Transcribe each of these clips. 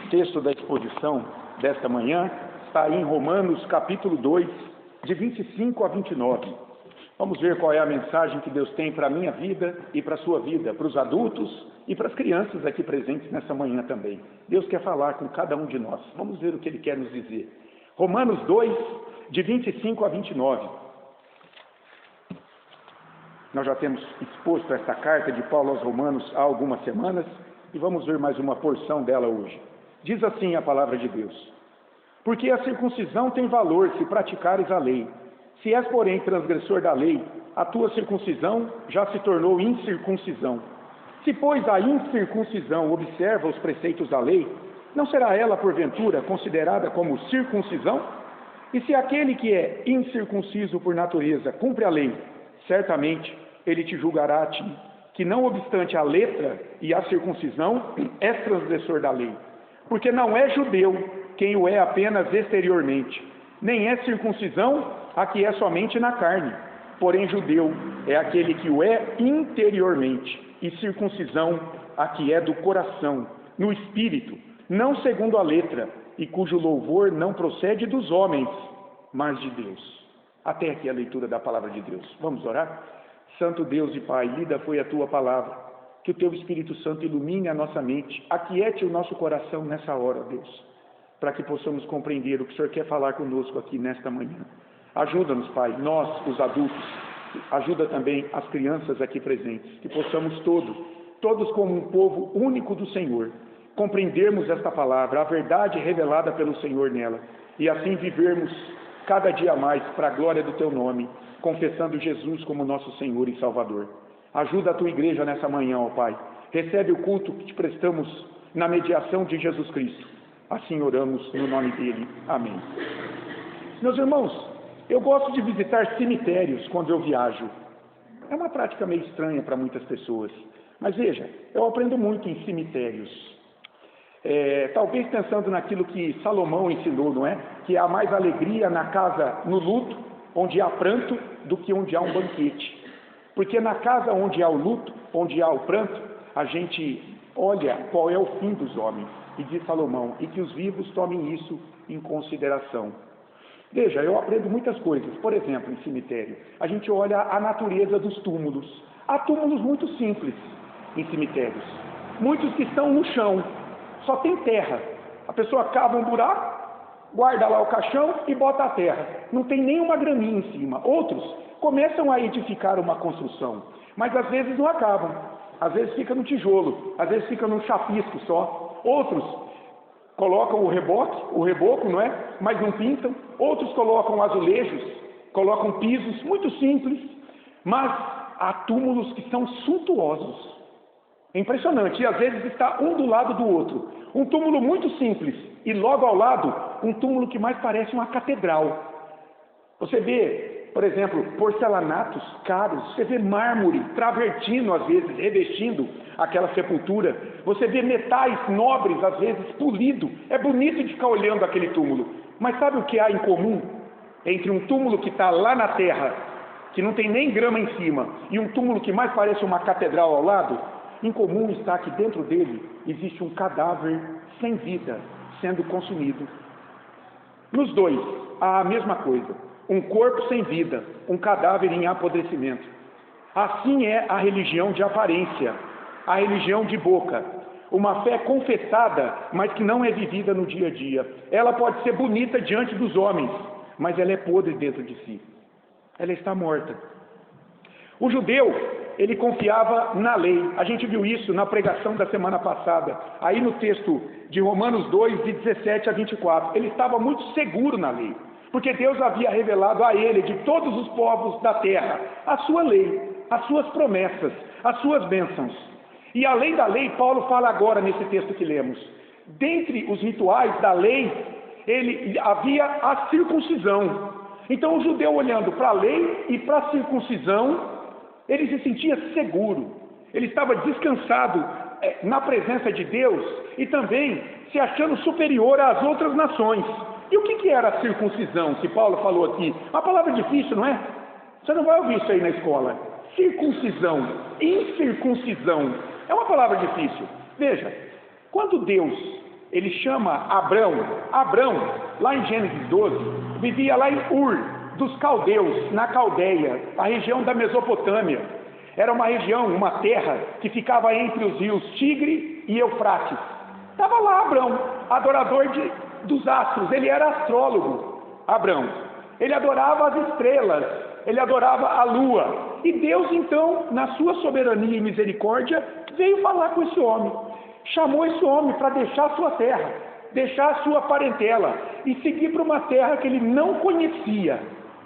O texto da exposição desta manhã está em Romanos capítulo 2, de 25 a 29. Vamos ver qual é a mensagem que Deus tem para a minha vida e para a sua vida, para os adultos e para as crianças aqui presentes nessa manhã também. Deus quer falar com cada um de nós. Vamos ver o que Ele quer nos dizer. Romanos 2, de 25 a 29. Nós já temos exposto esta carta de Paulo aos Romanos há algumas semanas e vamos ver mais uma porção dela hoje. Diz assim a palavra de Deus: porque a circuncisão tem valor se praticares a lei. Se és, porém, transgressor da lei, a tua circuncisão já se tornou incircuncisão. Se, pois, a incircuncisão observa os preceitos da lei, não será ela, porventura, considerada como circuncisão? E se aquele que é incircunciso por natureza cumpre a lei, certamente ele te julgará a ti, que não obstante a letra e a circuncisão, és transgressor da lei. Porque não é judeu quem o é apenas exteriormente, nem é circuncisão a que é somente na carne, porém judeu é aquele que o é interiormente, e circuncisão a que é do coração, no espírito, não segundo a letra, e cujo louvor não procede dos homens, mas de Deus. Até aqui a leitura da palavra de Deus. Vamos orar? Santo Deus e Pai, lida foi a Tua palavra, que o Teu Espírito Santo ilumine a nossa mente, aquiete o nosso coração nessa hora, Deus, para que possamos compreender o que o Senhor quer falar conosco aqui nesta manhã. Ajuda-nos, Pai, nós, os adultos, ajuda também as crianças aqui presentes, que possamos todos como um povo único do Senhor, compreendermos esta palavra, a verdade revelada pelo Senhor nela, e assim vivermos cada dia mais para a glória do Teu nome, confessando Jesus como nosso Senhor e Salvador. Ajuda a Tua igreja nessa manhã, ó Pai. Recebe o culto que te prestamos na mediação de Jesus Cristo. Assim oramos no nome dele. Amém. Meus irmãos, eu gosto de visitar cemitérios quando eu viajo. É uma prática meio estranha para muitas pessoas. Mas veja, eu aprendo muito em cemitérios. Talvez pensando naquilo que Salomão ensinou, não é? Que há mais alegria na casa no luto, onde há pranto, do que onde há um banquete. Porque na casa onde há o luto, onde há o pranto, a gente olha qual é o fim dos homens. E diz Salomão, e que os vivos tomem isso em consideração. Veja, eu aprendo muitas coisas. Por exemplo, em cemitério, a gente olha a natureza dos túmulos. Há túmulos muito simples em cemitérios. Muitos que estão no chão, só tem terra. A pessoa cava um buraco, guarda lá o caixão e bota a terra. Não tem nenhuma graminha em cima. Outros começam a edificar uma construção, mas às vezes não acabam. Às vezes fica no tijolo, às vezes fica num chapisco só. Outros colocam o reboco, não é? Mas não pintam. Outros colocam azulejos, colocam pisos, muito simples. Mas há túmulos que são suntuosos. É impressionante. E às vezes está um do lado do outro. Um túmulo muito simples e logo ao lado um túmulo que mais parece uma catedral. Você vê, por exemplo, porcelanatos caros, você vê mármore travertino, às vezes, revestindo aquela sepultura. Você vê metais nobres, às vezes, polido. É bonito de ficar olhando aquele túmulo. Mas sabe o que há em comum entre um túmulo que está lá na terra, que não tem nem grama em cima, e um túmulo que mais parece uma catedral ao lado? Em comum está que dentro dele existe um cadáver sem vida, sendo consumido. Nos dois, há a mesma coisa. Um corpo sem vida, um cadáver em apodrecimento. Assim é a religião de aparência, a religião de boca. Uma fé confessada, mas que não é vivida no dia a dia. Ela pode ser bonita diante dos homens, mas ela é podre dentro de si. Ela está morta. O judeu, ele confiava na lei. A gente viu isso na pregação da semana passada. Aí no texto de Romanos 2, de 17 a 24. Ele estava muito seguro na lei. Porque Deus havia revelado a ele, de todos os povos da terra, a sua lei, as suas promessas, as suas bênçãos. E além da lei, Paulo fala agora nesse texto que lemos. Dentre os rituais da lei, havia a circuncisão. Então o judeu olhando para a lei e para a circuncisão, ele se sentia seguro. Ele estava descansado na presença de Deus e também se achando superior às outras nações. E o que era a circuncisão que Paulo falou aqui? Uma palavra difícil, não é? Você não vai ouvir isso aí na escola. Circuncisão, incircuncisão. É uma palavra difícil. Veja, quando Deus ele chama Abrão. Abrão, lá em Gênesis 12, vivia lá em Ur, dos caldeus, na Caldeia, a região da Mesopotâmia. Era uma região, uma terra, que ficava entre os rios Tigre e Eufrates. Estava lá Abrão, adorador dos astros, ele era astrólogo, Abrão. Ele adorava as estrelas, ele adorava a lua. E Deus, então, na sua soberania e misericórdia, veio falar com esse homem. Chamou esse homem para deixar a sua terra, deixar a sua parentela e seguir para uma terra que ele não conhecia,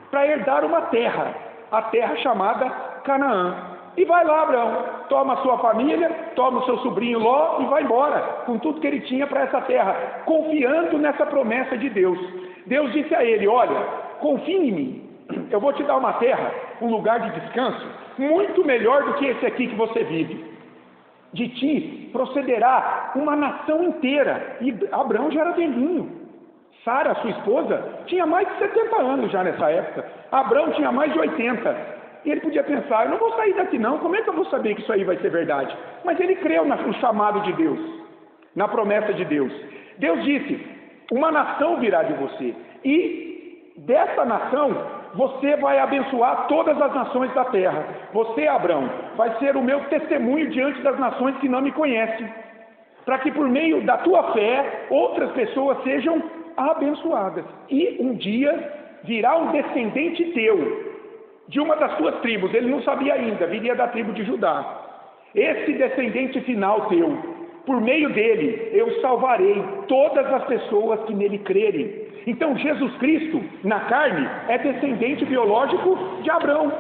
para herdar uma terra, a terra chamada Canaã. E vai lá, Abraão, toma a sua família, toma o seu sobrinho Ló e vai embora, com tudo que ele tinha para essa terra, confiando nessa promessa de Deus. Deus disse a ele: olha, confie em mim, eu vou te dar uma terra, um lugar de descanso, muito melhor do que esse aqui que você vive. De ti procederá uma nação inteira. E Abraão já era velhinho. Sara, sua esposa, tinha mais de 70 anos já nessa época. Abraão tinha mais de 80. E ele podia pensar: eu não vou sair daqui não, como é que eu vou saber que isso aí vai ser verdade? Mas ele creu no chamado de Deus, na promessa de Deus. Deus disse: uma nação virá de você, e dessa nação você vai abençoar todas as nações da terra. Você, Abraão, vai ser o meu testemunho diante das nações que não me conhecem, para que por meio da tua fé outras pessoas sejam abençoadas. E um dia virá um descendente teu, de uma das tuas tribos, ele não sabia ainda, viria da tribo de Judá. Esse descendente final teu, por meio dele, eu salvarei todas as pessoas que nele crerem. Então Jesus Cristo, na carne, é descendente biológico de Abraão.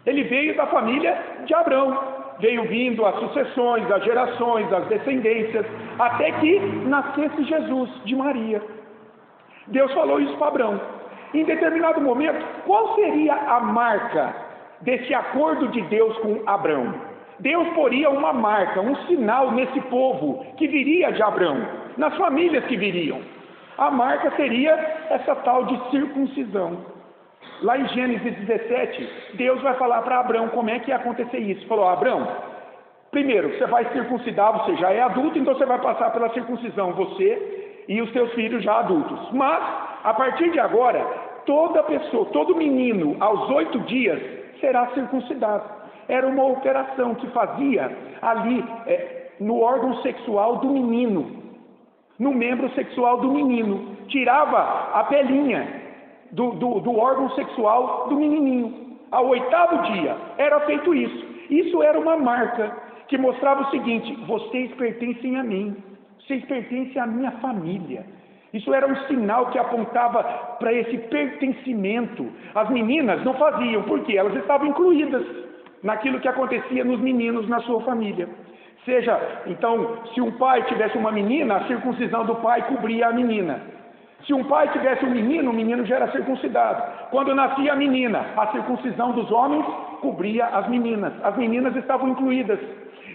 Ele veio da família de Abraão, veio vindo as sucessões, as gerações, as descendências, até que nascesse Jesus de Maria. Deus falou isso para Abraão. Em determinado momento, qual seria a marca desse acordo de Deus com Abraão? Deus poria uma marca, um sinal nesse povo que viria de Abraão, nas famílias que viriam. A marca seria essa tal de circuncisão. Lá em Gênesis 17, Deus vai falar para Abraão como é que ia acontecer isso. Falou: Abraão, primeiro, você vai circuncidar, você já é adulto, então você vai passar pela circuncisão, você e os seus filhos já adultos. Mas, a partir de agora, toda pessoa, todo menino, aos 8 dias, será circuncidado. Era uma operação que fazia ali, no órgão sexual do menino, no membro sexual do menino. Tirava a pelinha do órgão sexual do menininho. Ao 8º dia, era feito isso. Isso era uma marca que mostrava o seguinte: vocês pertencem a mim, vocês pertencem à minha família. Isso era um sinal que apontava para esse pertencimento. As meninas não faziam, porque elas estavam incluídas naquilo que acontecia nos meninos na sua família. Seja, então, se um pai tivesse uma menina, a circuncisão do pai cobria a menina. Se um pai tivesse um menino, o menino já era circuncidado. Quando nascia a menina, a circuncisão dos homens cobria as meninas. As meninas estavam incluídas.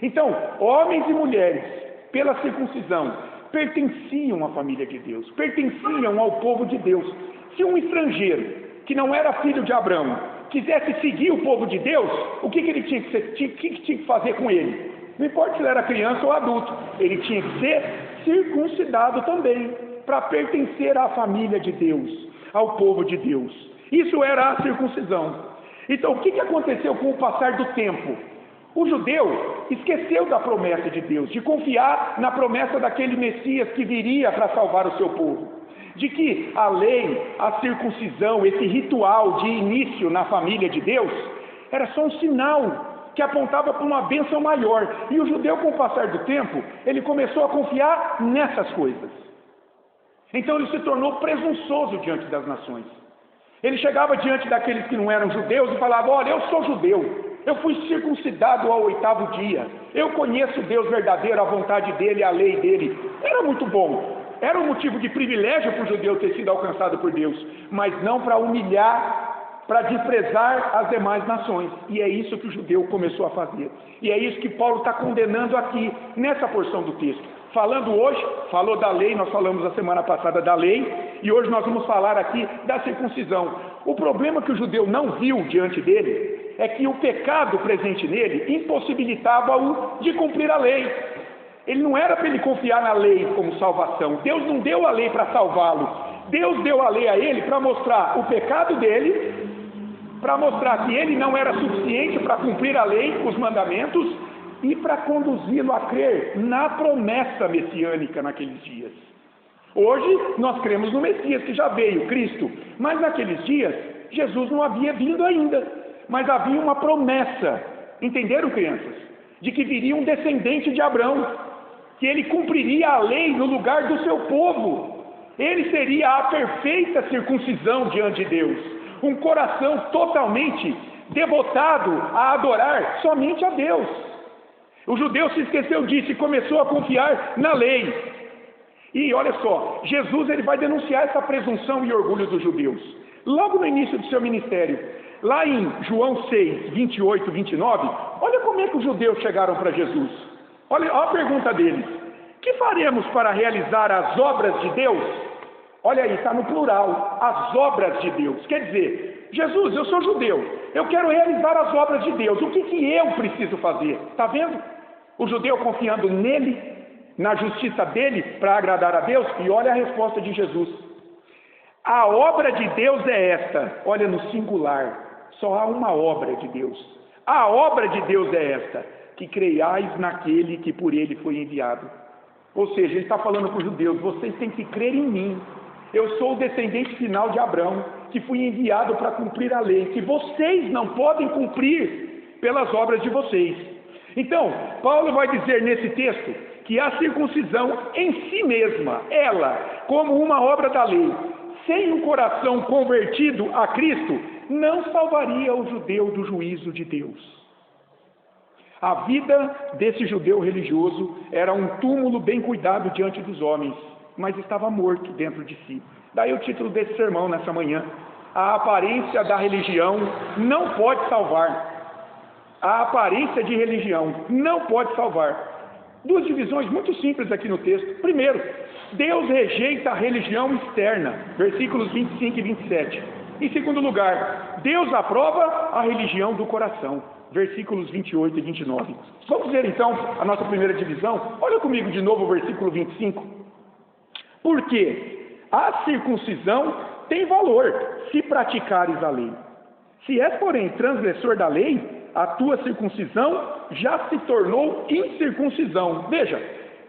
Então, homens e mulheres, pela circuncisão, pertenciam à família de Deus, pertenciam ao povo de Deus. Se um estrangeiro, que não era filho de Abraão, quisesse seguir o povo de Deus, o que ele tinha que ser, tinha que fazer com ele? Não importa se ele era criança ou adulto, ele tinha que ser circuncidado também, para pertencer à família de Deus, ao povo de Deus. Isso era a circuncisão. Então, o que aconteceu com o passar do tempo? O judeu esqueceu da promessa de Deus, de confiar na promessa daquele Messias que viria para salvar o seu povo. De que a lei, a circuncisão, esse ritual de início na família de Deus, era só um sinal que apontava para uma bênção maior. E o judeu, com o passar do tempo, ele começou a confiar nessas coisas. Então ele se tornou presunçoso diante das nações. Ele chegava diante daqueles que não eram judeus e falava: olha, eu sou judeu. Eu fui circuncidado ao 8º dia. Eu conheço Deus verdadeiro, a vontade dele, a lei dele. Era muito bom. Era um motivo de privilégio para o judeu ter sido alcançado por Deus. Mas não para humilhar, para desprezar as demais nações. E é isso que o judeu começou a fazer. E é isso que Paulo está condenando aqui, nessa porção do texto. Falando hoje, falou da lei, nós falamos a semana passada da lei. E hoje nós vamos falar aqui da circuncisão. O problema que o judeu não viu diante dele é que o pecado presente nele impossibilitava-o de cumprir a lei. Ele não era para ele confiar na lei como salvação. Deus não deu a lei para salvá-lo. Deus deu a lei a ele para mostrar o pecado dele, para mostrar que ele não era suficiente para cumprir a lei, os mandamentos, e para conduzi-lo a crer na promessa messiânica naqueles dias. Hoje nós cremos no Messias que já veio, Cristo, mas naqueles dias Jesus não havia vindo ainda, mas havia uma promessa, entenderam, crianças? De que viria um descendente de Abraão, que ele cumpriria a lei no lugar do seu povo. Ele seria a perfeita circuncisão diante de Deus, um coração totalmente devotado a adorar somente a Deus. O judeu se esqueceu disso e começou a confiar na lei. E olha só, Jesus ele vai denunciar essa presunção e orgulho dos judeus. Logo no início do seu ministério, lá em João 6, 28, 29, olha como é que os judeus chegaram para Jesus. Olha a pergunta deles: que faremos para realizar as obras de Deus? Olha aí, está no plural, as obras de Deus. Quer dizer, Jesus, eu sou judeu, eu quero realizar as obras de Deus, o que eu preciso fazer? Está vendo? O judeu confiando nele, na justiça dele, para agradar a Deus. E olha a resposta de Jesus: a obra de Deus é esta. Olha no singular, só há uma obra de Deus. A obra de Deus é esta, que creiais naquele que por ele foi enviado. Ou seja, ele está falando para os judeus: vocês têm que crer em mim. Eu sou o descendente final de Abraão, que fui enviado para cumprir a lei, que vocês não podem cumprir pelas obras de vocês. Então, Paulo vai dizer nesse texto que a circuncisão em si mesma, ela, como uma obra da lei, sem um coração convertido a Cristo, não salvaria o judeu do juízo de Deus. A vida desse judeu religioso era um túmulo bem cuidado diante dos homens, mas estava morto dentro de si. Daí o título desse sermão nessa manhã: a aparência da religião não pode salvar. A aparência de religião não pode salvar. Duas divisões muito simples aqui no texto. Primeiro, Deus rejeita a religião externa, versículos 25 e 27. Em segundo lugar, Deus aprova a religião do coração, versículos 28 e 29. Vamos ver então a nossa primeira divisão. Olha comigo de novo o versículo 25. Porque a circuncisão tem valor se praticares a lei. Se és, porém, transgressor da lei, a tua circuncisão já se tornou incircuncisão. Veja,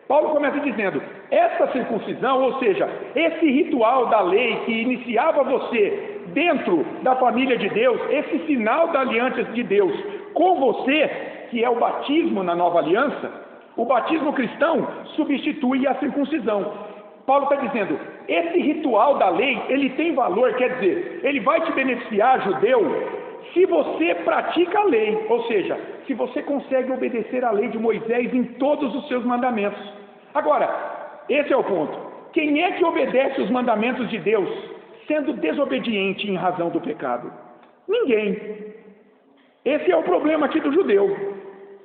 Paulo começa dizendo: essa circuncisão, ou seja, esse ritual da lei que iniciava você dentro da família de Deus, esse sinal da aliança de Deus com você, que é o batismo na nova aliança, o batismo cristão substitui a circuncisão. Paulo está dizendo: esse ritual da lei, ele tem valor, quer dizer, ele vai te beneficiar, judeu, se você pratica a lei, ou seja, se você consegue obedecer a lei de Moisés em todos os seus mandamentos. Agora, esse é o ponto: quem é que obedece os mandamentos de Deus sendo desobediente em razão do pecado? Ninguém. Esse é o problema aqui do judeu.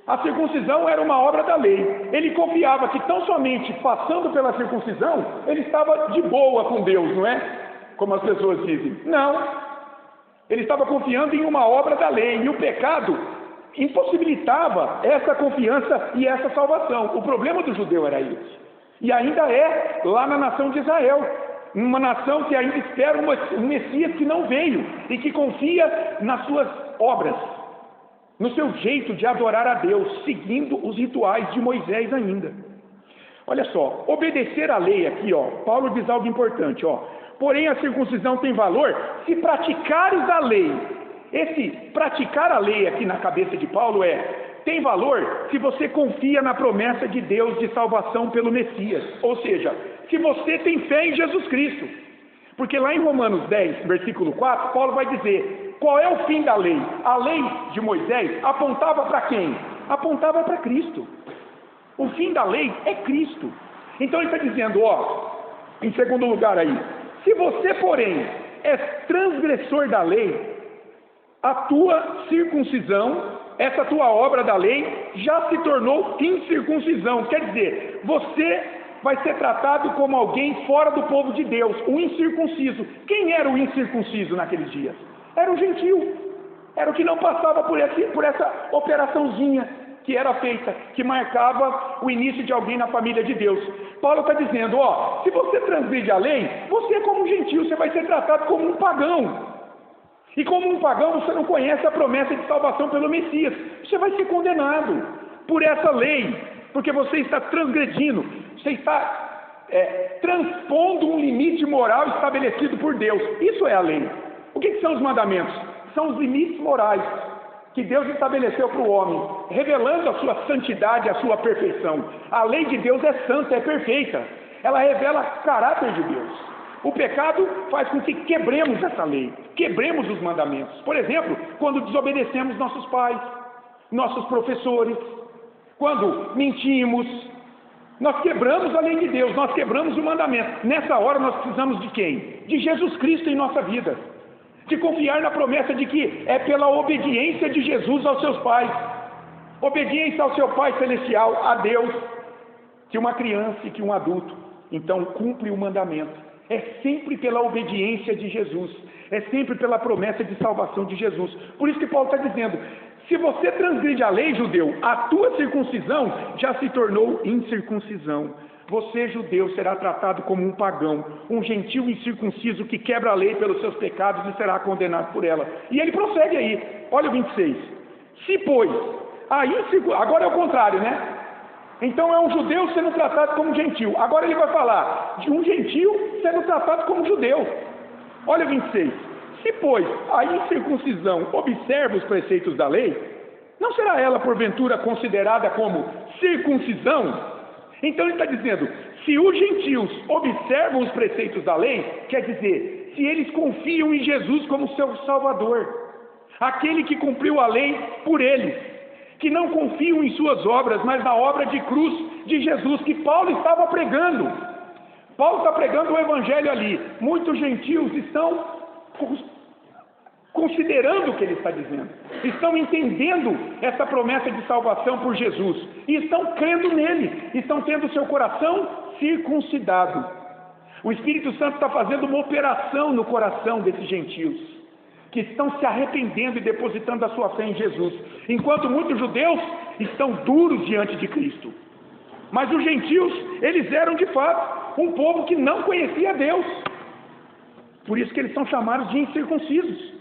A circuncisão era uma obra da lei. Ele confiava que tão somente passando pela circuncisão, ele estava de boa com Deus, não é? Como as pessoas dizem. Não. Ele estava confiando em uma obra da lei, e o pecado impossibilitava essa confiança e essa salvação. O problema do judeu era esse. E ainda é lá na nação de Israel, uma nação que ainda espera um Messias que não veio e que confia nas suas obras, no seu jeito de adorar a Deus, seguindo os rituais de Moisés ainda. Olha só, obedecer à lei aqui, Paulo diz algo importante, porém a circuncisão tem valor se praticares a lei. Esse praticar a lei aqui na cabeça de Paulo tem valor se você confia na promessa de Deus de salvação pelo Messias, ou seja, se você tem fé em Jesus Cristo. Porque lá em Romanos 10, versículo 4, Paulo vai dizer: qual é o fim da lei? A lei de Moisés apontava para quem? Apontava para Cristo. O fim da lei é Cristo. Então ele está dizendo, em segundo lugar aí: se você, porém, é transgressor da lei, a tua circuncisão, essa tua obra da lei, já se tornou incircuncisão. Quer dizer, você vai ser tratado como alguém fora do povo de Deus, um incircunciso. Quem era o incircunciso naqueles dias? Era o gentio. Era o que não passava por essa operaçãozinha que era feita, que marcava o início de alguém na família de Deus. Paulo está dizendo, se você transgride a lei, você como um gentio, você vai ser tratado como um pagão. E como um pagão, você não conhece a promessa de salvação pelo Messias. Você vai ser condenado por essa lei, porque você está transgredindo, você está transpondo um limite moral estabelecido por Deus. Isso é a lei. O que são os mandamentos? São os limites morais que Deus estabeleceu para o homem, revelando a sua santidade, a sua perfeição. A lei de Deus é santa, é perfeita. Ela revela o caráter de Deus. O pecado faz com que quebremos essa lei, quebremos os mandamentos. Por exemplo, quando desobedecemos nossos pais, nossos professores, quando mentimos, nós quebramos a lei de Deus, nós quebramos o mandamento. Nessa hora nós precisamos de quem? De Jesus Cristo em nossa vida. De confiar na promessa de que é pela obediência de Jesus aos seus pais, obediência ao seu Pai Celestial, a Deus, que uma criança e que um adulto, então, cumpre o mandamento. É sempre pela obediência de Jesus, é sempre pela promessa de salvação de Jesus. Por isso que Paulo está dizendo, se você transgride a lei, judeu, a tua circuncisão já se tornou incircuncisão. Você, judeu, será tratado como um pagão, um gentio incircunciso que quebra a lei pelos seus pecados e será condenado por ela. E ele prossegue aí, olha o 26. Se, pois, agora é o contrário, né? Então é um judeu sendo tratado como gentio. Agora ele vai falar de um gentio sendo tratado como judeu. Olha o 26. Se, pois, a incircuncisão observa os preceitos da lei, não será ela, porventura, considerada como circuncisão? Então ele está dizendo, se os gentios observam os preceitos da lei, quer dizer, se eles confiam em Jesus como seu Salvador, aquele que cumpriu a lei por eles, que não confiam em suas obras, mas na obra de cruz de Jesus, que Paulo estava pregando. Paulo está pregando o Evangelho ali. Muitos gentios estão considerando o que ele está dizendo, estão entendendo essa promessa de salvação por Jesus, e estão crendo nele, estão tendo seu coração circuncidado. O Espírito Santo está fazendo uma operação no coração desses gentios, que estão se arrependendo e depositando a sua fé em Jesus, enquanto muitos judeus estão duros diante de Cristo. Mas os gentios, eles eram de fato um povo que não conhecia Deus, por isso que eles são chamados de incircuncisos.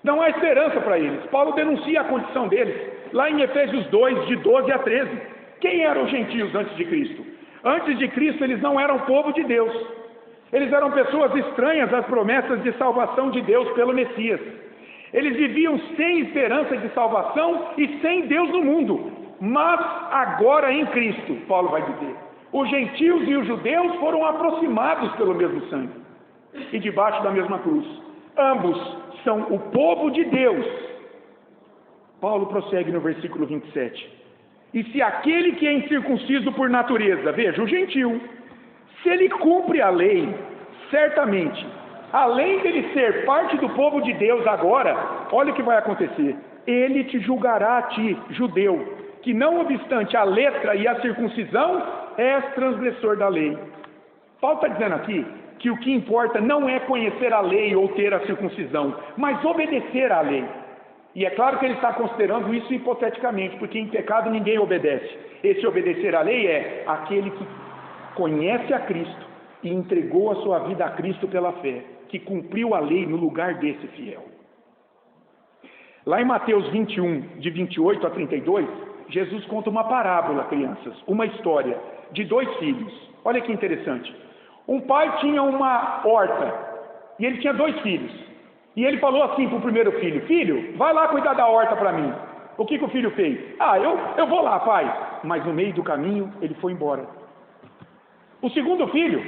Não há esperança para eles. Paulo denuncia a condição deles, lá em Efésios 2, de 12 a 13. Quem eram os gentios antes de Cristo? Antes de Cristo eles não eram povo de Deus. Eles eram pessoas estranhas às promessas de salvação de Deus pelo Messias. Eles viviam sem esperança de salvação e sem Deus no mundo. Mas agora em Cristo, Paulo vai dizer, os gentios e os judeus foram aproximados pelo mesmo sangue e debaixo da mesma cruz. Ambos são o povo de Deus. Paulo prossegue no versículo 27. E se aquele que é incircunciso por natureza, veja, o gentio, se ele cumpre a lei, certamente, além dele ser parte do povo de Deus agora, olha o que vai acontecer. Ele te julgará a ti, judeu, que não obstante a letra e a circuncisão, és transgressor da lei. Paulo está dizendo aqui que o que importa não é conhecer a lei ou ter a circuncisão, mas obedecer à lei. E é claro que ele está considerando isso hipoteticamente, porque em pecado ninguém obedece. Esse obedecer à lei é aquele que conhece a Cristo e entregou a sua vida a Cristo pela fé, que cumpriu a lei no lugar desse fiel. Lá em Mateus 21, de 28 a 32, Jesus conta uma parábola, crianças, uma história de 2 filhos. Olha que interessante. Um pai tinha uma horta e ele tinha 2 filhos. E ele falou assim para o primeiro filho: filho, vai lá cuidar da horta para mim. O que o filho fez? Eu vou lá, pai. Mas no meio do caminho ele foi embora. O segundo filho,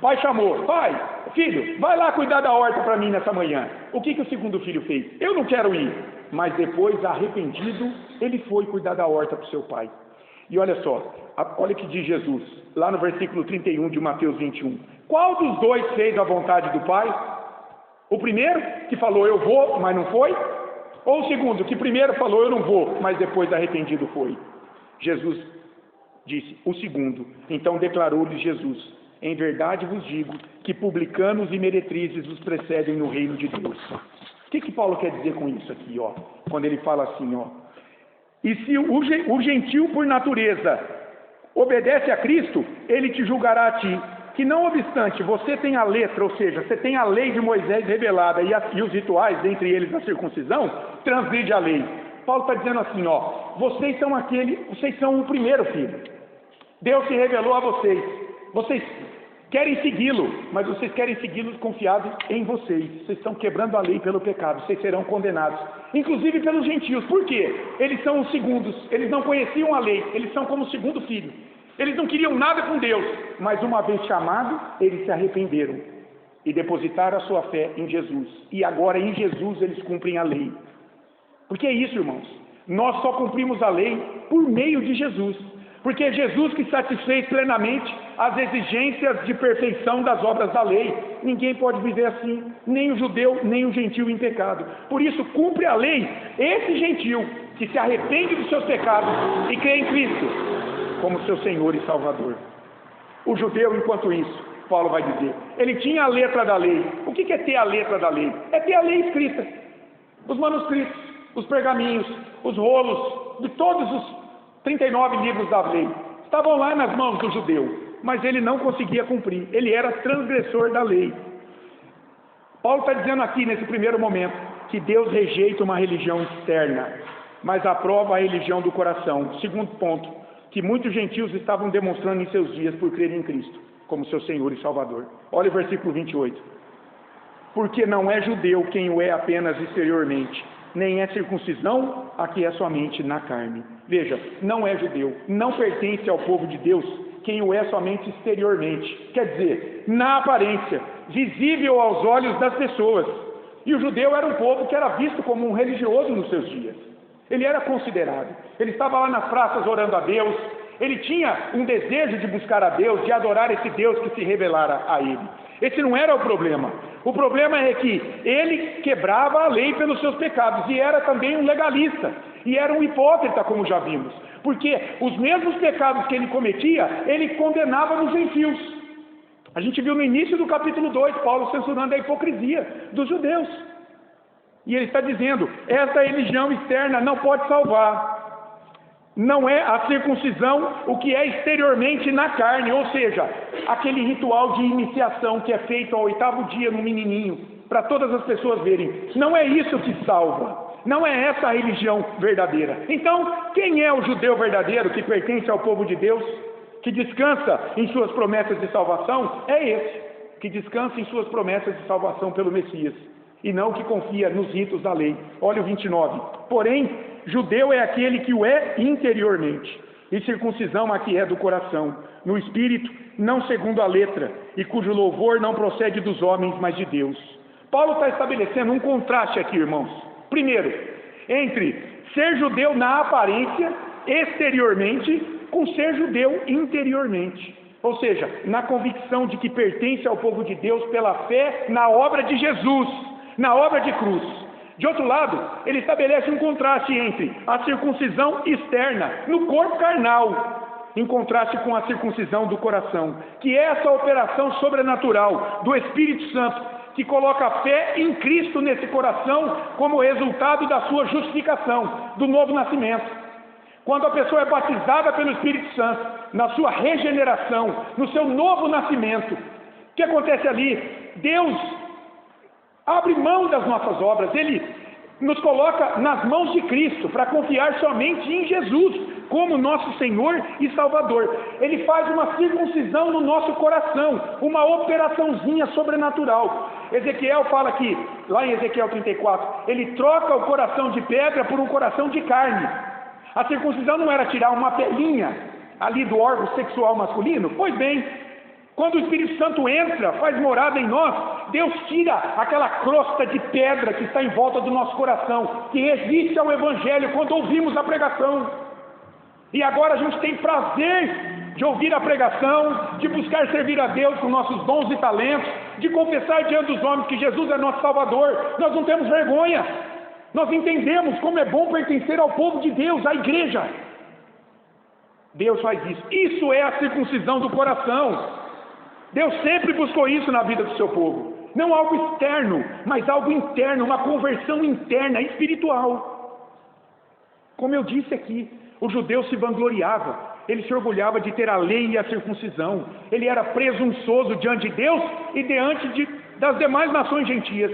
pai chamou: pai, filho, vai lá cuidar da horta para mim nessa manhã. O que o segundo filho fez? Eu não quero ir. Mas depois, arrependido, ele foi cuidar da horta para o seu pai. E olha só, olha o que diz Jesus, lá no versículo 31 de Mateus 21. Qual dos 2 fez a vontade do Pai? O primeiro, que falou eu vou, mas não foi? Ou o segundo, que primeiro falou eu não vou, mas depois arrependido foi? Jesus disse, o segundo. Então declarou-lhe Jesus: em verdade vos digo que publicanos e meretrizes os precedem no reino de Deus. O que Paulo quer dizer com isso aqui, ó? Quando ele fala assim, ó, E se o gentil, por natureza, obedece a Cristo, ele te julgará a ti. Que não obstante, você tem a letra, ou seja, você tem a lei de Moisés revelada e os rituais, dentre eles a circuncisão, transgride a lei. Paulo está dizendo assim, vocês são o primeiro filho. Deus se revelou a vocês. Vocês querem segui-lo, mas vocês querem segui-lo confiados em vocês. Vocês estão quebrando a lei pelo pecado, vocês serão condenados. Inclusive pelos gentios. Por quê? Eles são os segundos, eles não conheciam a lei, eles são como o segundo filho. Eles não queriam nada com Deus, mas uma vez chamados, eles se arrependeram e depositaram a sua fé em Jesus. E agora em Jesus eles cumprem a lei. Porque é isso, irmãos. Nós só cumprimos a lei por meio de Jesus. Porque é Jesus que satisfez plenamente as exigências de perfeição das obras da lei. Ninguém pode viver assim, nem o judeu, nem o gentil em pecado. Por isso, cumpre a lei esse gentil que se arrepende dos seus pecados e crê em Cristo como seu Senhor e Salvador. O judeu, enquanto isso, Paulo vai dizer, ele tinha a letra da lei. O que é ter a letra da lei? É ter a lei escrita. Os manuscritos, os pergaminhos, os rolos, de todos os 39 livros da lei, estavam lá nas mãos do judeu, mas ele não conseguia cumprir, ele era transgressor da lei. Paulo está dizendo aqui, nesse primeiro momento, que Deus rejeita uma religião externa, mas aprova a religião do coração. Segundo ponto, que muitos gentios estavam demonstrando em seus dias por crer em Cristo, como seu Senhor e Salvador. Olha o versículo 28. Porque não é judeu quem o é apenas exteriormente, nem é circuncisão a que é somente na carne. Veja, não é judeu, não pertence ao povo de Deus quem o é somente exteriormente, quer dizer, na aparência, visível aos olhos das pessoas. E o judeu era um povo que era visto como um religioso nos seus dias. Ele era considerado, ele estava lá nas praças orando a Deus, ele tinha um desejo de buscar a Deus, de adorar esse Deus que se revelara a ele. Esse não era o problema. O problema é que ele quebrava a lei pelos seus pecados e era também um legalista, e era um hipócrita, como já vimos, porque os mesmos pecados que ele cometia, ele condenava nos gentios. A gente viu no início do capítulo 2, Paulo censurando a hipocrisia dos judeus. E ele está dizendo, essa religião externa não pode salvar. Não é a circuncisão o que é exteriormente na carne, ou seja, aquele ritual de iniciação que é feito ao 8º dia no menininho, para todas as pessoas verem. Não é isso que salva. Não é essa a religião verdadeira. Então, quem é o judeu verdadeiro que pertence ao povo de Deus, que descansa em suas promessas de salvação? É esse, que descansa em suas promessas de salvação pelo Messias, e não que confia nos ritos da lei. Olha o 29. Porém, judeu é aquele que o é interiormente, e circuncisão a que é do coração, no espírito, não segundo a letra, e cujo louvor não procede dos homens, mas de Deus. Paulo está estabelecendo um contraste aqui, irmãos. Primeiro, entre ser judeu na aparência, exteriormente, com ser judeu interiormente. Ou seja, na convicção de que pertence ao povo de Deus pela fé na obra de Jesus, na obra de cruz. De outro lado, ele estabelece um contraste entre a circuncisão externa, no corpo carnal, em contraste com a circuncisão do coração, que é essa operação sobrenatural do Espírito Santo, que coloca a fé em Cristo nesse coração como resultado da sua justificação, do novo nascimento. Quando a pessoa é batizada pelo Espírito Santo, na sua regeneração, no seu novo nascimento, o que acontece ali? Deus abre mão das nossas obras, Ele nos coloca nas mãos de Cristo, para confiar somente em Jesus, como nosso Senhor e Salvador. Ele faz uma circuncisão no nosso coração, uma operaçãozinha sobrenatural. Ezequiel fala aqui, lá em Ezequiel 34, ele troca o coração de pedra por um coração de carne. A circuncisão não era tirar uma pelinha ali do órgão sexual masculino? Pois bem, quando o Espírito Santo entra, faz morada em nós, Deus tira aquela crosta de pedra que está em volta do nosso coração, que resiste ao Evangelho quando ouvimos a pregação. E agora a gente tem prazer de ouvir a pregação, de buscar servir a Deus com nossos dons e talentos, de confessar diante dos homens que Jesus é nosso Salvador. Nós não temos vergonha. Nós entendemos como é bom pertencer ao povo de Deus, à igreja. Deus faz isso. Isso é a circuncisão do coração. Deus sempre buscou isso na vida do seu povo. Não algo externo, mas algo interno, uma conversão interna, espiritual. Como eu disse aqui, o judeu se vangloriava, ele se orgulhava de ter a lei e a circuncisão, ele era presunçoso diante de Deus e diante das demais nações gentias.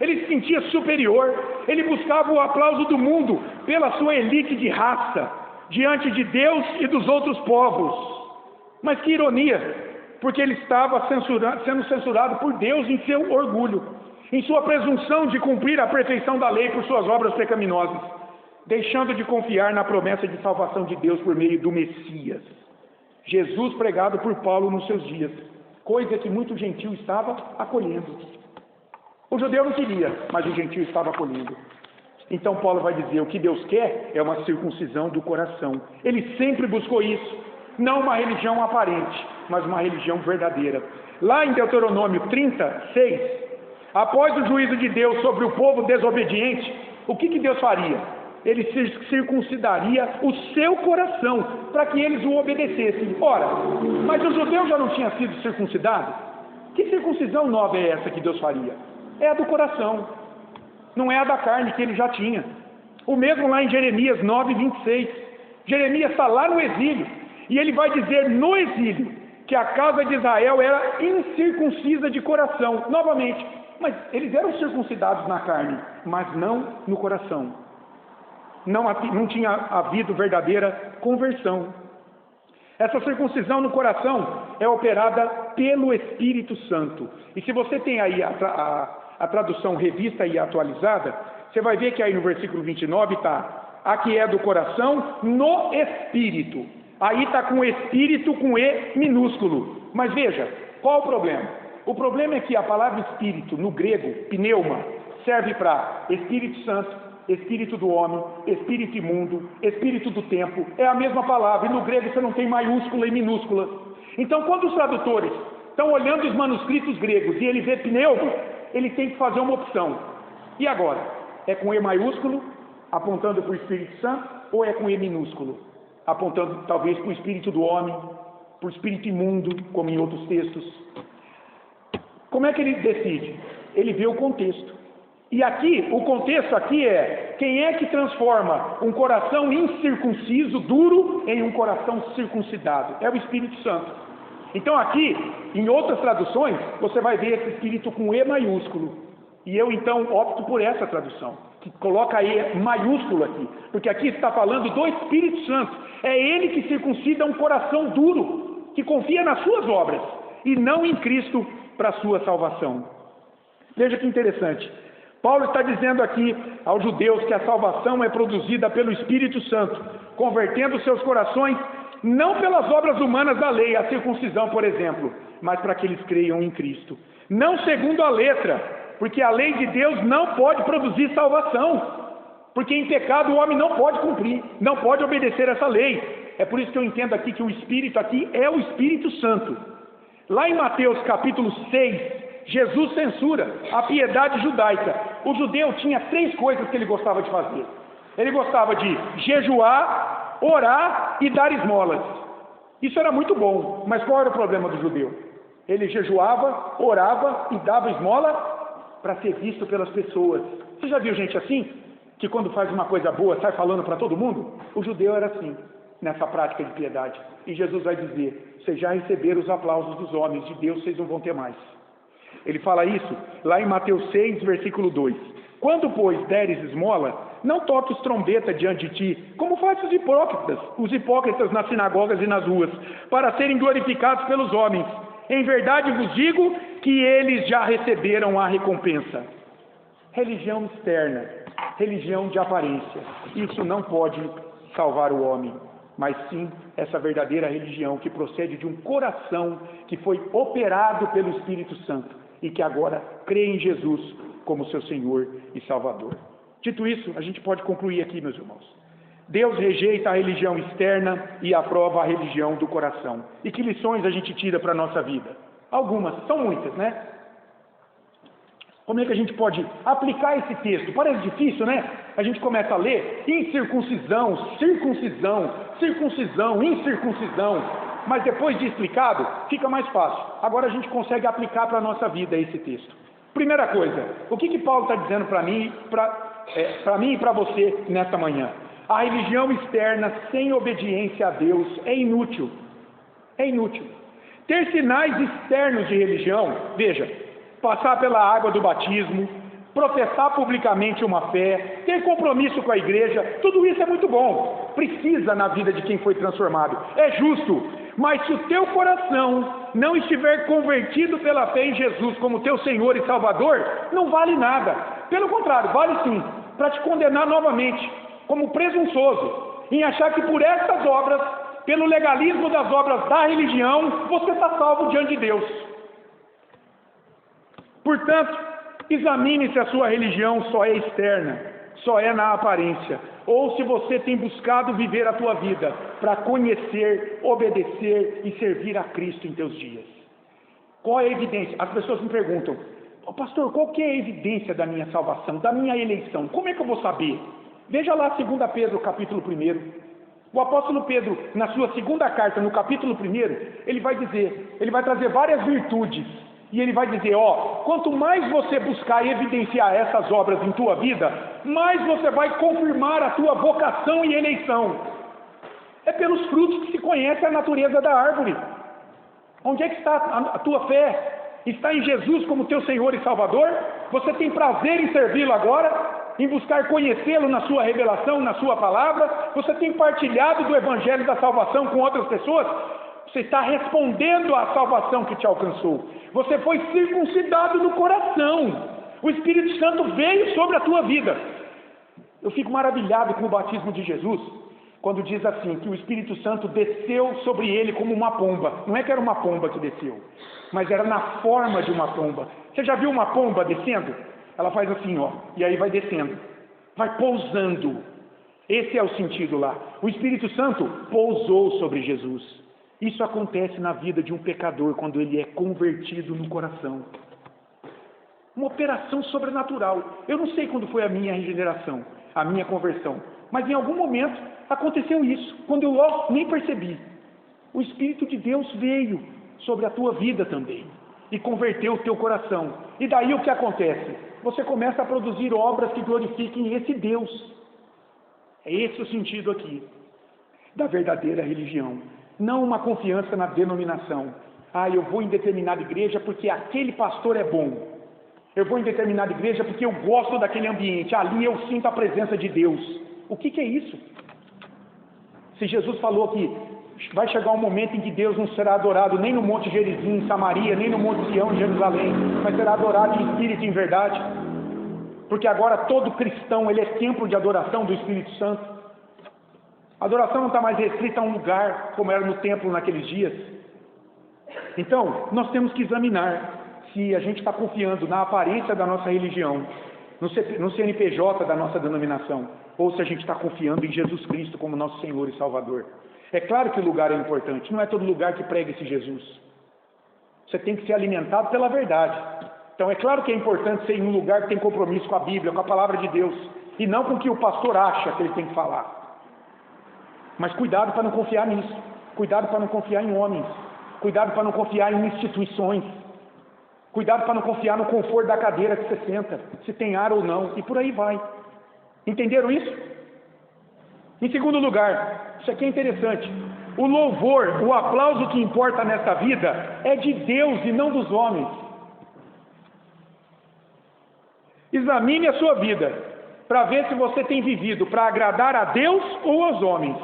Ele se sentia superior, ele buscava o aplauso do mundo pela sua elite de raça, diante de Deus e dos outros povos. Mas que ironia, porque ele estava sendo censurado por Deus em seu orgulho, em sua presunção de cumprir a perfeição da lei por suas obras pecaminosas, deixando de confiar na promessa de salvação de Deus por meio do Messias, Jesus pregado por Paulo nos seus dias, coisa que muito gentil estava acolhendo. O judeu não queria, mas o gentil estava acolhendo. Então Paulo vai dizer, o que Deus quer é uma circuncisão do coração. Ele sempre buscou isso, não uma religião aparente, mas uma religião verdadeira. Lá em Deuteronômio 36, após o juízo de Deus sobre o povo desobediente, o que Deus faria? Ele circuncidaria o seu coração, para que eles o obedecessem. Ora, mas o judeu já não tinha sido circuncidado? Que circuncisão nova é essa que Deus faria? É a do coração, não é a da carne que ele já tinha. O mesmo lá em Jeremias 9:26. Jeremias está lá no exílio, e ele vai dizer no exílio, que a casa de Israel era incircuncisa de coração, novamente. Mas eles eram circuncidados na carne, mas não no coração. Não tinha havido verdadeira conversão. Essa circuncisão no coração é operada pelo Espírito Santo. E se você tem aí a tradução revista e atualizada, você vai ver que aí no versículo 29 está, a que é do coração no Espírito. Aí está com Espírito com E minúsculo. Mas veja, qual o problema? O problema é que a palavra Espírito, no grego, pneuma, serve para Espírito Santo, Espírito do homem, Espírito imundo, Espírito do tempo, é a mesma palavra, e no grego você não tem maiúscula e minúscula. Então, quando os tradutores estão olhando os manuscritos gregos e ele vê pneuma, ele tem que fazer uma opção. E agora? É com E maiúsculo, apontando para o Espírito Santo, ou é com E minúsculo, apontando talvez para o Espírito do homem, para o Espírito imundo, como em outros textos? Como é que ele decide? Ele vê o contexto. E aqui, o contexto aqui é, quem é que transforma um coração incircunciso, duro, em um coração circuncidado? É o Espírito Santo. Então aqui, em outras traduções, você vai ver esse Espírito com E maiúsculo. E eu então opto por essa tradução, que coloca E maiúsculo aqui, porque aqui está falando do Espírito Santo. É Ele que circuncida um coração duro, que confia nas suas obras, e não em Cristo para a sua salvação. Veja que interessante. Paulo está dizendo aqui aos judeus que a salvação é produzida pelo Espírito Santo, convertendo seus corações não pelas obras humanas da lei, a circuncisão, por exemplo, mas para que eles creiam em Cristo. Não segundo a letra, porque a lei de Deus não pode produzir salvação, porque em pecado o homem não pode cumprir, não pode obedecer essa lei. É por isso que eu entendo aqui que o Espírito aqui é o Espírito Santo. Lá em Mateus capítulo 6, Jesus censura a piedade judaica. O judeu tinha 3 coisas que ele gostava de fazer. Ele gostava de jejuar, orar e dar esmolas. Isso era muito bom, mas qual era o problema do judeu? Ele jejuava, orava e dava esmola para ser visto pelas pessoas. Você já viu gente assim? Que quando faz uma coisa boa sai falando para todo mundo? O judeu era assim, nessa prática de piedade. E Jesus vai dizer, vocês já receberam os aplausos dos homens, de Deus vocês não vão ter mais. Ele fala isso lá em Mateus 6, versículo 2. Quando, pois, deres esmola, não toques trombeta diante de ti, como fazem os hipócritas nas sinagogas e nas ruas, para serem glorificados pelos homens. Em verdade vos digo que eles já receberam a recompensa. Religião externa, religião de aparência. Isso não pode salvar o homem, mas sim essa verdadeira religião que procede de um coração que foi operado pelo Espírito Santo e que agora crê em Jesus como seu Senhor e Salvador. Dito isso, a gente pode concluir aqui, meus irmãos. Deus rejeita a religião externa e aprova a religião do coração. E que lições a gente tira para a nossa vida? Algumas, são muitas, né? Como é que a gente pode aplicar esse texto? Parece difícil, né? A gente começa a ler incircuncisão, circuncisão, circuncisão, incircuncisão. Mas depois de explicado, fica mais fácil. Agora a gente consegue aplicar para a nossa vida esse texto. Primeira coisa, o que Paulo está dizendo para mim e para você nesta manhã? A religião externa sem obediência a Deus é inútil. É inútil. Ter sinais externos de religião, veja, passar pela água do batismo, professar publicamente uma fé, ter compromisso com a igreja, tudo isso é muito bom. Precisa na vida de quem foi transformado. É justo. Mas se o teu coração não estiver convertido pela fé em Jesus como teu Senhor e Salvador, não vale nada. Pelo contrário, vale sim, para te condenar novamente, como presunçoso, em achar que por essas obras, pelo legalismo das obras da religião, você está salvo diante de Deus. Portanto, examine se a sua religião só é externa, só é na aparência, ou se você tem buscado viver a tua vida para conhecer, obedecer e servir a Cristo em teus dias. Qual é a evidência? As pessoas me perguntam, pastor, qual que é a evidência da minha salvação, da minha eleição? Como é que eu vou saber? Veja lá 2 Pedro, capítulo 1. O apóstolo Pedro, na sua segunda carta, no capítulo 1, ele vai trazer várias virtudes. E ele vai dizer, quanto mais você buscar evidenciar essas obras em tua vida, mais você vai confirmar a tua vocação e eleição. É pelos frutos que se conhece a natureza da árvore. Onde é que está a tua fé? Está em Jesus como teu Senhor e Salvador? Você tem prazer em servi-lo agora? Em buscar conhecê-lo na sua revelação, na sua palavra? Você tem partilhado do Evangelho da salvação com outras pessoas? Você está respondendo à salvação que te alcançou. Você foi circuncidado no coração. O Espírito Santo veio sobre a tua vida. Eu fico maravilhado com o batismo de Jesus, quando diz assim, que o Espírito Santo desceu sobre ele como uma pomba. Não é que era uma pomba que desceu, mas era na forma de uma pomba. Você já viu uma pomba descendo? Ela faz assim, e aí vai descendo. Vai pousando. Esse é o sentido lá. O Espírito Santo pousou sobre Jesus. Isso acontece na vida de um pecador quando ele é convertido no coração. Uma operação sobrenatural. Eu não sei quando foi a minha regeneração, a minha conversão, mas em algum momento aconteceu isso, quando eu nem percebi. O Espírito de Deus veio sobre a tua vida também e converteu o teu coração. E daí o que acontece? Você começa a produzir obras que glorifiquem esse Deus. É esse o sentido aqui da verdadeira religião. Não uma confiança na denominação. Eu vou em determinada igreja porque aquele pastor é bom. Eu vou em determinada igreja porque eu gosto daquele ambiente. Ali eu sinto a presença de Deus. O que é isso? Se Jesus falou que vai chegar um momento em que Deus não será adorado nem no Monte Gerizim, em Samaria, nem no Monte Sião, em Jerusalém, mas será adorado em espírito e em verdade. Porque agora todo cristão, ele é templo de adoração do Espírito Santo. A adoração não está mais restrita a um lugar, como era no templo naqueles dias. Então, nós temos que examinar se a gente está confiando na aparência da nossa religião, no CNPJ da nossa denominação, ou se a gente está confiando em Jesus Cristo como nosso Senhor e Salvador. É claro que o lugar é importante, não é todo lugar que prega esse Jesus. Você tem que ser alimentado pela verdade. Então, é claro que é importante ser em um lugar que tem compromisso com a Bíblia, com a Palavra de Deus, e não com o que o pastor acha que ele tem que falar. Mas cuidado para não confiar nisso. Cuidado para não confiar em homens. Cuidado para não confiar em instituições. Cuidado para não confiar no conforto da cadeira que você senta, se tem ar ou não, e por aí vai. Entenderam isso? Em segundo lugar, isso aqui é interessante. O louvor, o aplauso que importa nessa vida é de Deus e não dos homens. Examine a sua vida para ver se você tem vivido para agradar a Deus ou aos homens.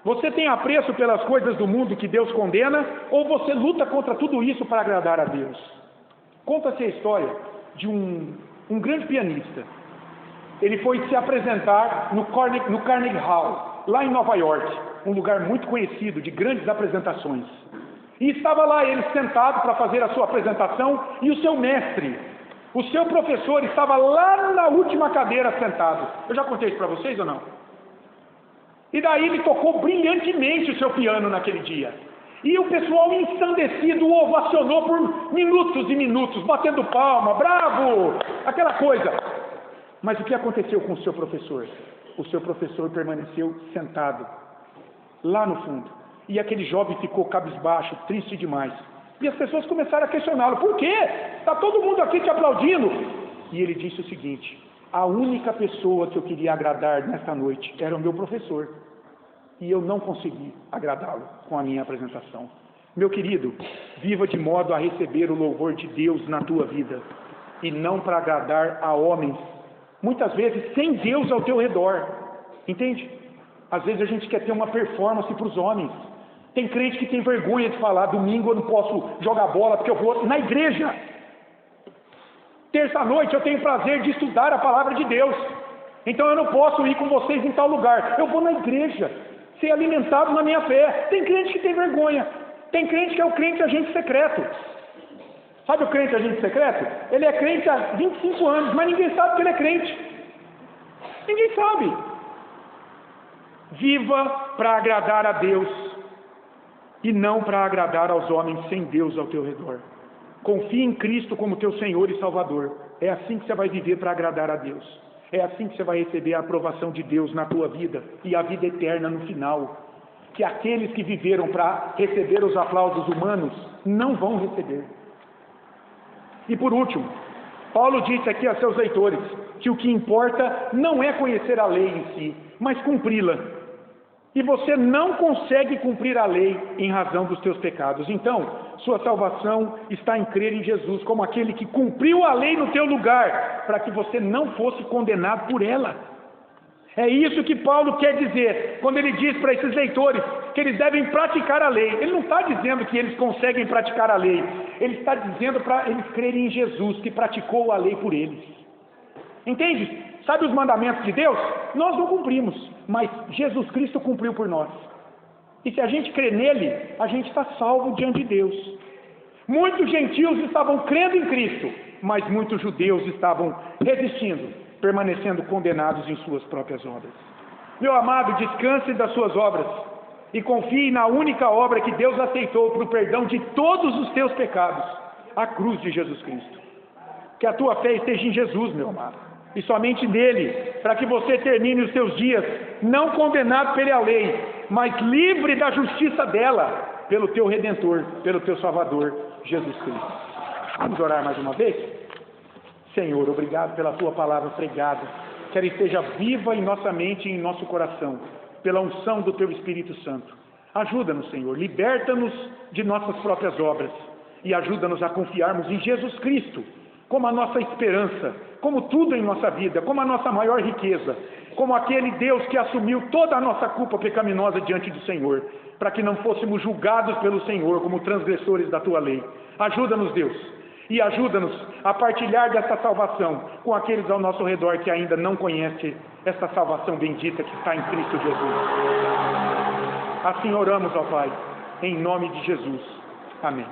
Você tem apreço pelas coisas do mundo que Deus condena, ou você luta contra tudo isso para agradar a Deus? Conta-se a história de um grande pianista. Ele foi se apresentar no Carnegie Hall, lá em Nova York, um lugar muito conhecido de grandes apresentações. E estava lá ele sentado para fazer a sua apresentação, e o seu mestre, o seu professor, estava lá na última cadeira sentado. Eu já contei isso para vocês ou não? E daí ele tocou brilhantemente o seu piano naquele dia. E o pessoal ensandecido o ovacionou por minutos e minutos, batendo palma, bravo, aquela coisa. Mas o que aconteceu com o seu professor? O seu professor permaneceu sentado, lá no fundo. E aquele jovem ficou cabisbaixo, triste demais. E as pessoas começaram a questioná-lo. Por quê? Está todo mundo aqui te aplaudindo. E ele disse o seguinte: A única pessoa que eu queria agradar nesta noite era o meu professor. E eu não consegui agradá-lo com a minha apresentação. Meu querido, viva de modo a receber o louvor de Deus na tua vida. E não para agradar a homens. Muitas vezes sem Deus ao teu redor. Entende? Às vezes a gente quer ter uma performance para os homens. Tem crente que tem vergonha de falar: domingo eu não posso jogar bola porque eu vou na igreja. Terça-noite eu tenho prazer de estudar a palavra de Deus. Então eu não posso ir com vocês em tal lugar. Eu vou na igreja, ser alimentado na minha fé. Tem crente que tem vergonha. Tem crente que é o crente agente secreto. Sabe o crente agente secreto? Ele é crente há 25 anos, mas ninguém sabe que ele é crente. Ninguém sabe. Viva para agradar a Deus e não para agradar aos homens sem Deus ao teu redor. Confie em Cristo como teu Senhor e Salvador. É assim que você vai viver para agradar a Deus. É assim que você vai receber a aprovação de Deus na tua vida e a vida eterna no final. Que aqueles que viveram para receber os aplausos humanos não vão receber. E por último, Paulo disse aqui a seus leitores que o que importa não é conhecer a lei em si, mas cumpri-la. E você não consegue cumprir a lei em razão dos teus pecados. Então, sua salvação está em crer em Jesus, como aquele que cumpriu a lei no teu lugar, para que você não fosse condenado por ela. É isso que Paulo quer dizer, quando ele diz para esses leitores que eles devem praticar a lei. Ele não está dizendo que eles conseguem praticar a lei. Ele está dizendo para eles crerem em Jesus, que praticou a lei por eles. Entende? Sabe os mandamentos de Deus? Nós não cumprimos, mas Jesus Cristo cumpriu por nós. E se a gente crê nele, a gente está salvo diante de Deus. Muitos gentios estavam crendo em Cristo, mas muitos judeus estavam resistindo, permanecendo condenados em suas próprias obras. Meu amado, descanse das suas obras e confie na única obra que Deus aceitou para o perdão de todos os teus pecados, a cruz de Jesus Cristo. Que a tua fé esteja em Jesus, meu amado, e somente nele, para que você termine os seus dias não condenado pela lei, mas livre da justiça dela, pelo teu Redentor, pelo teu Salvador, Jesus Cristo. Vamos orar mais uma vez? Senhor, obrigado pela tua palavra pregada, que ela esteja viva em nossa mente e em nosso coração, pela unção do teu Espírito Santo. Ajuda-nos, Senhor, liberta-nos de nossas próprias obras e ajuda-nos a confiarmos em Jesus Cristo, como a nossa esperança, como tudo em nossa vida, como a nossa maior riqueza, como aquele Deus que assumiu toda a nossa culpa pecaminosa diante do Senhor, para que não fôssemos julgados pelo Senhor como transgressores da tua lei. Ajuda-nos, Deus, e ajuda-nos a partilhar desta salvação com aqueles ao nosso redor que ainda não conhecem esta salvação bendita que está em Cristo Jesus. Assim oramos, ó Pai, em nome de Jesus. Amém.